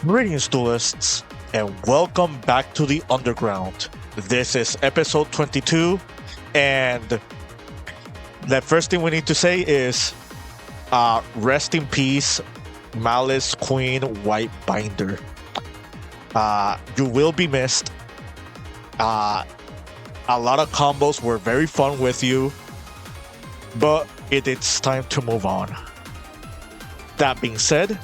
Greetings, Duelists, and welcome back to the Underground. This is episode 22, and the first thing we need to say is rest in peace, Maliss Queen White Binder. You will be missed. A lot of combos were very fun with you, but it's time to move on. That being said,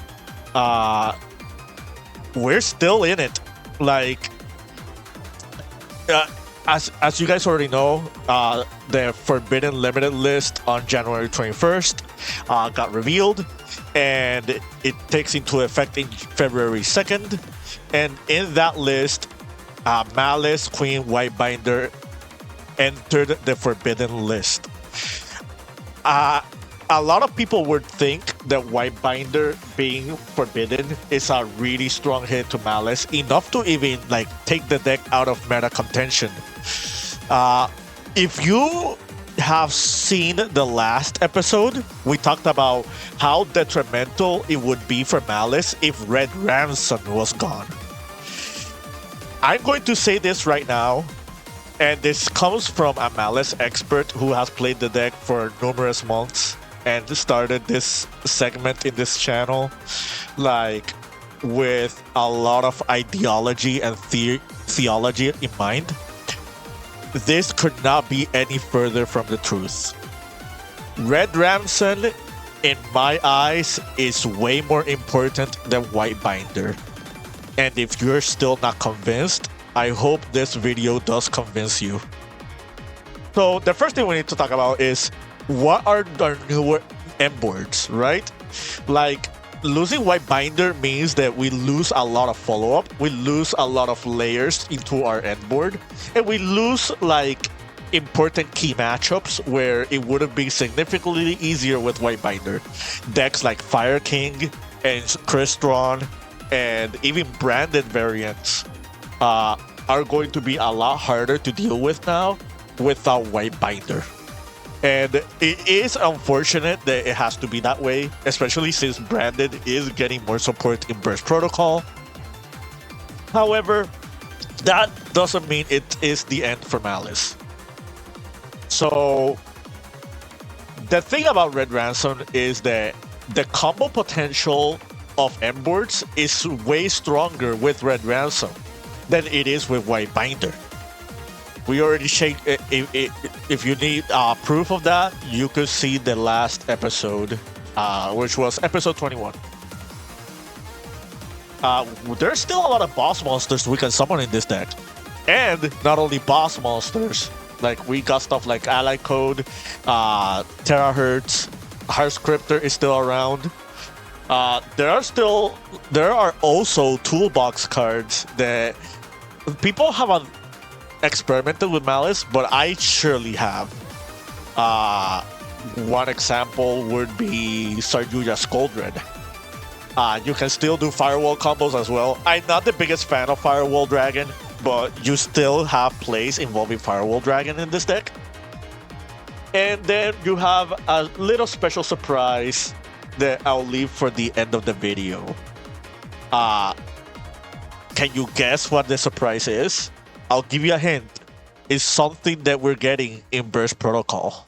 we're still in it. Like, as you guys already know, the Forbidden Limited list on January 21st got revealed, and it takes into effect in February 2nd. And in that list, Maliss Queen White Binder entered the Forbidden list. A lot of people would think that White Binder being forbidden is a really strong hit to Maliss, enough to even take the deck out of meta contention. If you have seen the last episode, we talked about how detrimental it would be for Maliss if Red Ransom was gone. I'm going to say this right now, and this comes from a Maliss expert who has played the deck for numerous months and started this segment in this channel with a lot of ideology and theology in mind. This could not be any further from the truth. Red Ransom, in my eyes, is way more important than White Binder. And if you're still not convinced, I hope this video does convince you. So the first thing we need to talk about is what are our newer M boards, right? Losing White Binder means that we lose a lot of follow-up, we lose a lot of layers into our end board, and we lose important key matchups where it would have been significantly easier with White Binder. Decks like Fire King and Crystron and even branded variants are going to be a lot harder to deal with now without White Binder. And it is unfortunate that it has to be that way, especially since branded is getting more support in Burst Protocol. However, that doesn't mean it is the end for Maliss. So the thing about Red Ransom is that the combo potential of M boards is way stronger with Red Ransom than it is with White Binder. We already shake. If you need proof of that, you could see the last episode, which was episode 21. There's still a lot of boss monsters we can summon in this deck, and not only boss monsters. We got stuff like Ally Code, Terahertz, Heartscriptor is still around. There are also toolbox cards that people have experimented with Maliss, but I surely have. One example would be Sarjuya Scoldred. You can still do Firewall combos as well. I'm not the biggest fan of Firewall Dragon, but you still have plays involving Firewall Dragon in this deck. And then you have a little special surprise that I'll leave for the end of the video. Can you guess what the surprise is? I'll give you a hint. It's something that we're getting in Burst Protocol.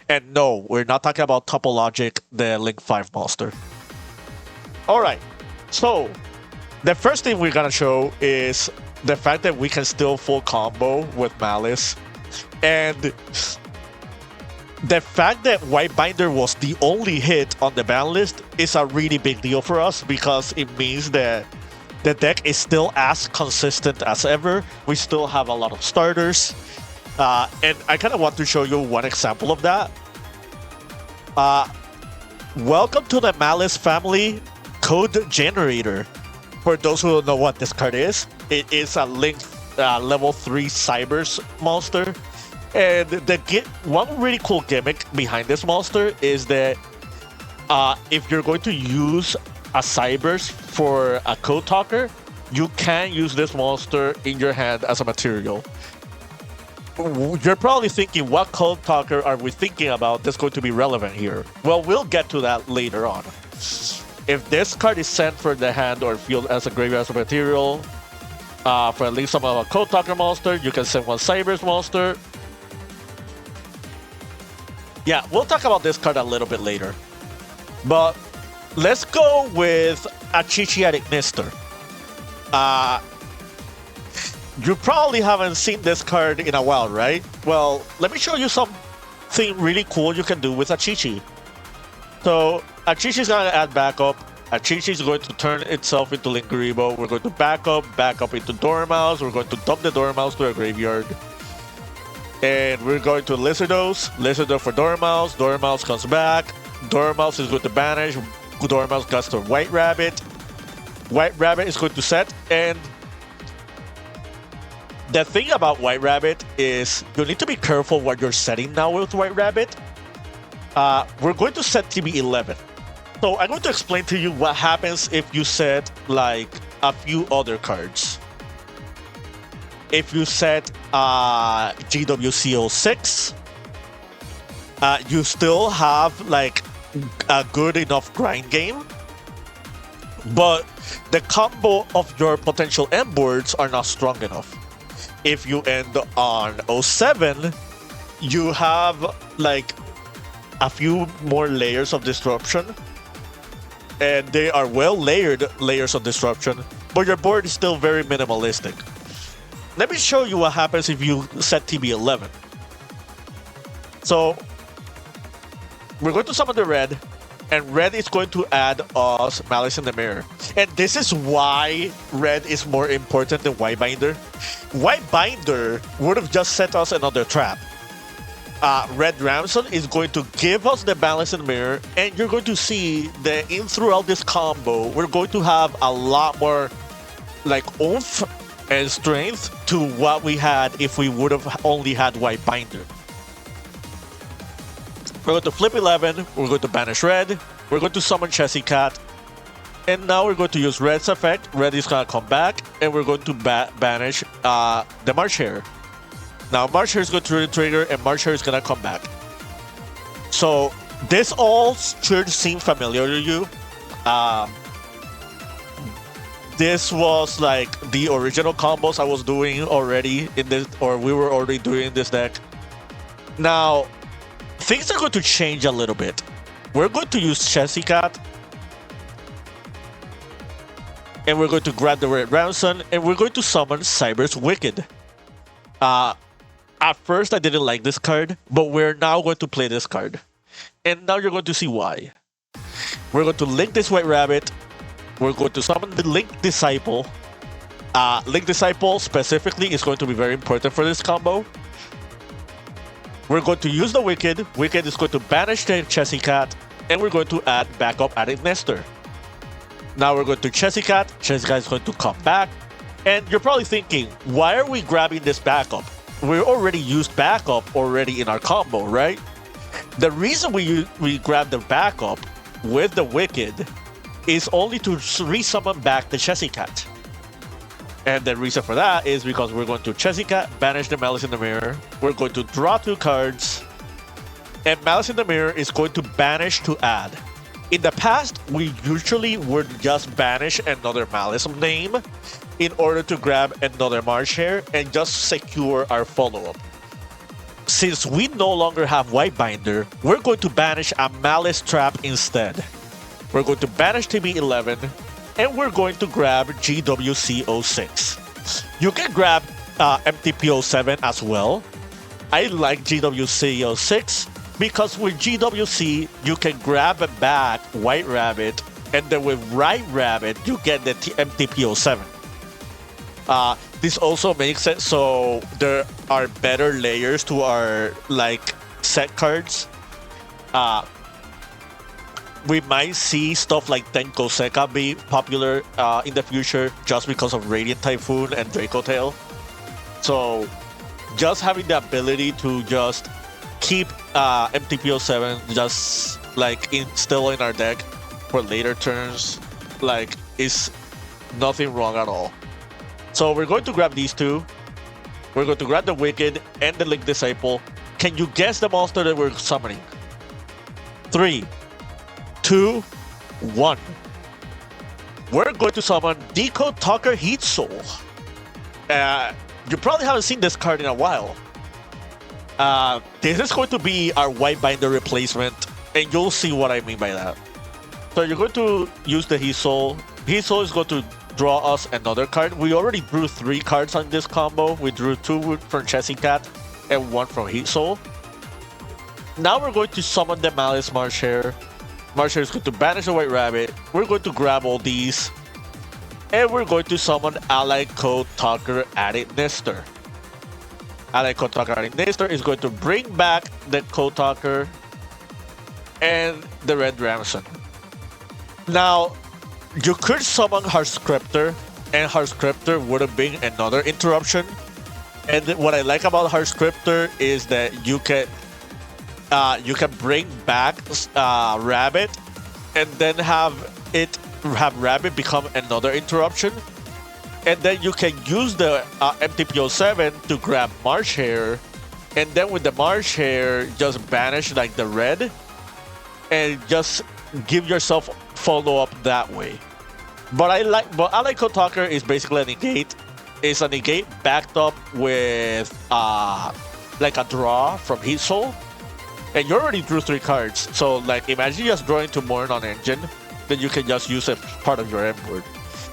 And no, we're not talking about Topologic, the Link 5 monster. Alright, so the first thing we're gonna show is the fact that we can still full combo with Maliss. And the fact that White Binder was the only hit on the ban list is a really big deal for us, because it means that the deck is still as consistent as ever. We still have a lot of starters. And I kind of want to show you one example of that. Welcome to the Maliss family code generator. For those who don't know what this card is, it is a Link level 3 Cybers monster. And one really cool gimmick behind this monster is that if you're going to use a Cybers for a Code Talker, you can use this monster in your hand as a material. You're probably thinking, what Code Talker are we thinking about that's going to be relevant here? Well, we'll get to that later on. If this card is sent from the hand or field as a graveyard as a material, for at least some of a Code Talker monster, you can send one Cyber's monster. Yeah, we'll talk about this card a little bit later. But let's go with Achichi at Ignister. You probably haven't seen this card in a while, right? Well, let me show you something really cool you can do with Achichi. So, Achichi is going to add backup. Achichi is going to turn itself into Linkuriboh. We're going to back up into Dormouse. We're going to dump the Dormouse to a graveyard. And we're going to Lizardos for Dormouse. Dormouse comes back. Dormouse is going to banish. Dormouse gets to White Rabbit. White Rabbit is going to set. And the thing about White Rabbit is you need to be careful what you're setting now with White Rabbit. We're going to set TB11. So I'm going to explain to you what happens if you set like a few other cards. If you set GWC06, you still have like a good enough grind game, but the combo of your potential end boards are not strong enough. If you end on 07, you have like a few more layers of disruption, and they are well layered layers of disruption, but your board is still very minimalistic. Let me show you what happens if you set TB11. So we're going to summon the red, and red is going to add us Maliss in the Mirror. And this is why red is more important than White Binder. White Binder would have just set us another trap. Red Ransom is going to give us the Balance in the Mirror, and you're going to see that in throughout this combo, we're going to have a lot more like oomph and strength to what we had if we would have only had White Binder. We're going to flip 11, we're going to banish red, we're going to summon Chessy Cat, and now we're going to use red's effect. Red is going to come back, and we're going to banish the March Hare. Now March Hare is going to trigger, and March Hare is going to come back. So this all should seem familiar to you. This was like the original combos I was doing already in this, or we were already doing in this deck. Now, things are going to change a little bit. We're going to use Chessy Cat, and we're going to grab the Red Ransom, and we're going to summon Cyber's Wicked. At first, I didn't like this card, but we're now going to play this card. And now you're going to see why. We're going to link this White Rabbit. We're going to summon the Link Disciple. Link Disciple specifically is going to be very important for this combo. We're going to use the Wicked. Wicked is going to banish the Chessy Cat, and we're going to add backup Addict Nester. Now we're going to Chessy Cat. Chessy Cat is going to come back. And you're probably thinking, why are we grabbing this backup? We already used backup already in our combo, right? The reason we grab the backup with the Wicked is only to resummon back the Chessy Cat. And the reason for that is because we're going to Chessy Cat, banish the Maliss in the Mirror. We're going to draw 2 cards, and Maliss in the Mirror is going to banish to add. In the past, we usually would just banish another Maliss name in order to grab another March Hare and just secure our follow-up. Since we no longer have White Binder, we're going to banish a Maliss trap instead. We're going to banish TB11, and we're going to grab GWC06. You can grab MTP07 as well. I like GWC06 because with GWC, you can grab back White Rabbit, and then with White Rabbit, you get the MTP07. This also makes it so there are better layers to our like set cards. We might see stuff like Tenko Seka be popular in the future just because of Radiant Typhoon and Draco Tail. So just having the ability to just keep MTP07 just like still in our deck for later turns like is nothing wrong at all. So we're going to grab these 2. We're going to grab the Wicked and the Link Disciple. Can you guess the monster that we're summoning? 3, 2, 1. we're going to summon Decode Talker Heat Soul. You probably haven't seen this card in a while. This is going to be our White Binder replacement, and you'll see what I mean by that. So you're going to use the Heat Soul. Heat Soul is going to draw us another card. We already drew 3 cards on this combo. We drew 2 from Chessy Cat and 1 from Heat Soul. Now we're going to summon the Maliss Marsh Hare. Marsh Hare is going to banish the White Rabbit. We're going to grab all these. And we're going to summon Ally Code Talker Addict Nestor. Ally Code Talker Addict Nestor is going to bring back the Code Talker and the Red Ransom. Now, you could summon Heartscriptor, and Heartscriptor would have been another interruption. And what I like about Heartscriptor is that you can bring back Rabbit, and then have Rabbit become another interruption, and then you can use the MTPO7 to grab Marsh Hare, and then with the Marsh Hare just banish like the red, and just give yourself follow up that way. But I like Code Talker is basically a negate. It's a negate backed up with like a draw from Heat Soul. And you already drew 3 cards, so like imagine just drawing 2 more on Engine, then you can just use it part of your end board.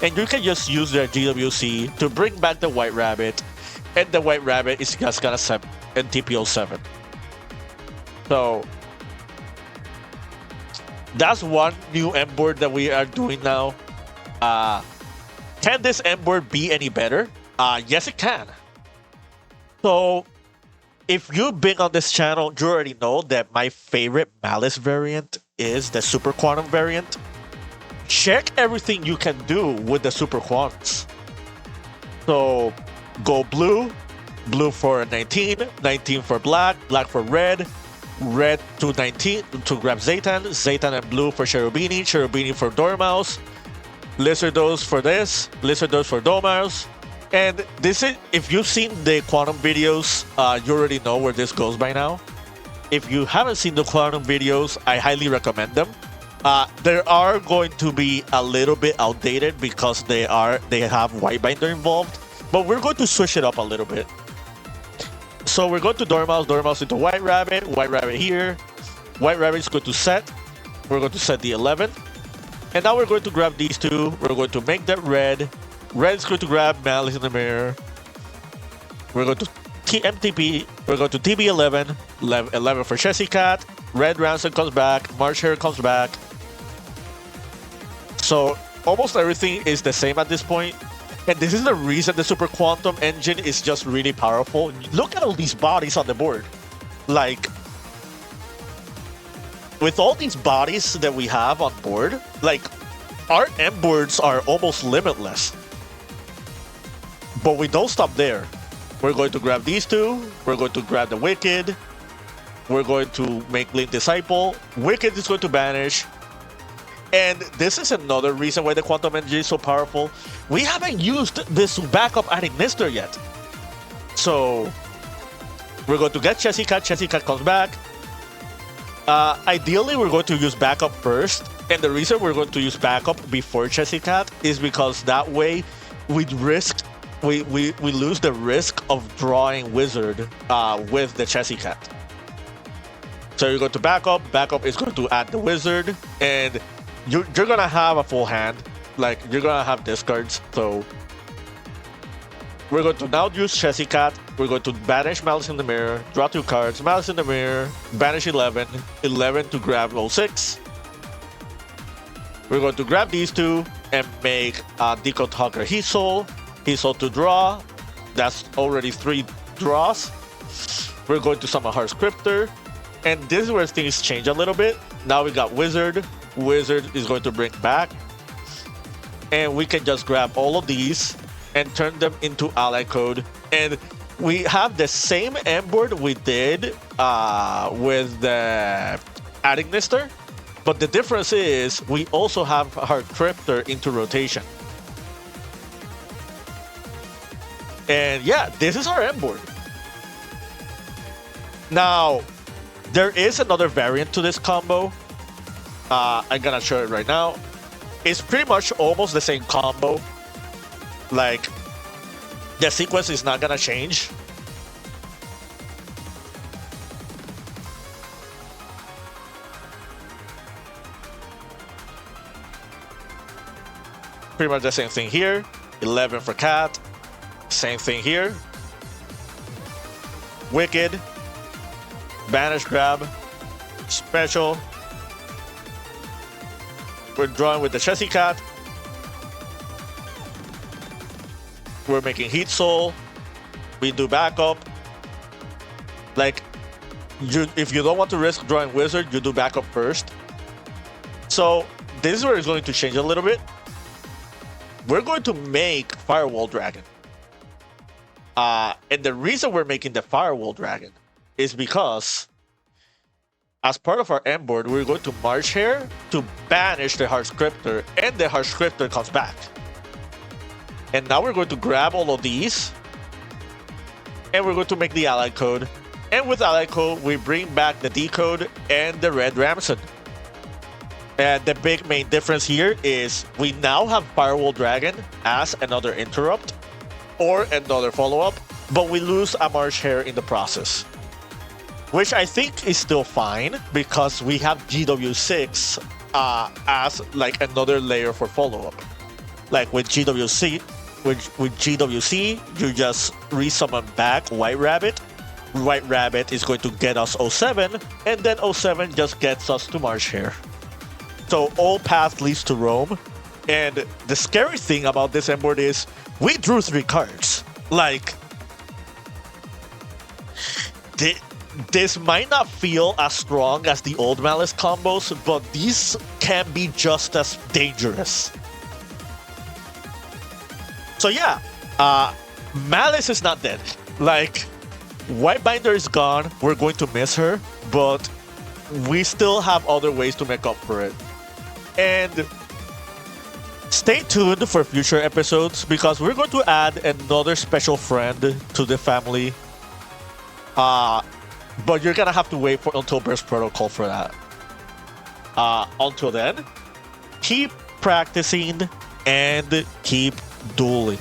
And you can just use the GWC to bring back the White Rabbit, and the White Rabbit is just gonna set NTPO 7. So that's one new end board that we are doing now. Can this end board be any better? Yes, it can. So if you've been on this channel, you already know that my favorite Maliss variant is the Super Quantum variant. Check everything you can do with the Super Quantums. So go blue, blue for 19, 19 for black, black for red, red to 19 to grab Zaytan, Zaytan and blue for Cherubini, Cherubini for Dormouse, Lizardos for this, Lizardos for Dormouse. And this is, if you've seen the Quantum videos, you already know where this goes by now. If you haven't seen the Quantum videos, I highly recommend them. They are going to be a little bit outdated because they have White Binder involved, but we're going to switch it up a little bit. So we're going to Dormouse, Dormouse into White Rabbit here. White Rabbit is going to set. We're going to set the 11. And now we're going to grab these 2. We're going to make that red. Red is going to grab Malice in the Mirror. We're going to MTP. We're going to TB11. 11 for Chessy Cat. Red Ransom comes back. Marsh Hare comes back. So almost everything is the same at this point. And this is the reason the Super Quantum engine is just really powerful. Look at all these bodies on the board. Like, with all these bodies that we have on board, like, our M boards are almost limitless. But we don't stop there. We're going to grab these 2. We're going to grab the Wicked. We're going to make Blink Disciple. Wicked is going to banish. And this is another reason why the Quantum Engine is so powerful. We haven't used this backup Addict Nestor yet. So we're going to get Chessy Cat. Chessy Cat comes back. Ideally, we're going to use backup first. And the reason we're going to use backup before Chessy Cat is because that way we lose the risk of drawing Wizard with the Chessy Cat. So you're going to backup. Backup is going to add the Wizard, and you're gonna have a full hand. Like, you're gonna have discards. So we're going to now use Chessy Cat. We're going to banish Malice in the Mirror, draw 2 cards, Malice in the Mirror, banish 11, 11 to grab 06. We're going to grab these 2 and make Decode Talker Heat Soul to draw. That's already 3 draws. We're going to summon Heartscriptor. And this is where things change a little bit. Now we got Wizard. Wizard is going to bring back. And we can just grab all of these and turn them into ally code. And we have the same M board we did with the Addict Nestor. But the difference is we also have Heartscriptor into rotation. And yeah, this is our M board. Now, there is another variant to this combo. I'm gonna show it right now. It's pretty much almost the same combo. Like, the sequence is not gonna change. Pretty much the same thing here. 11 for Cat. Same thing here. Wicked. Banish Grab. Special. We're drawing with the Chessy Cat. We're making Heat Soul. We do backup. Like, if you don't want to risk drawing Wizard, you do backup first. So, this is where it's going to change a little bit. We're going to make Firewall Dragon. And the reason we're making the Firewall Dragon is because as part of our end board, we're going to March here to banish the Hard Scripter, and the Hard Scripter comes back. And now we're going to grab all of these, and we're going to make the Ally Code. And with Ally Code, we bring back the Decode and the Red Ramson. And the big main difference here is we now have Firewall Dragon as another interrupt or another follow-up, but we lose a March Hare in the process. Which I think is still fine because we have GW6 as like another layer for follow-up. Like with GWC, you just resummon back White Rabbit. White Rabbit is going to get us 07, and then 07 just gets us to March Hare. So all path leads to Rome, and the scary thing about this end board is we drew 3 cards. Like, this might not feel as strong as the old Maliss combos, but these can be just as dangerous. So yeah, Maliss is not dead. Like, White Binder is gone, we're going to miss her, but we still have other ways to make up for it. And stay tuned for future episodes because we're going to add another special friend to the family. But you're gonna have to wait until Burst Protocol for that. Until then, keep practicing and keep dueling.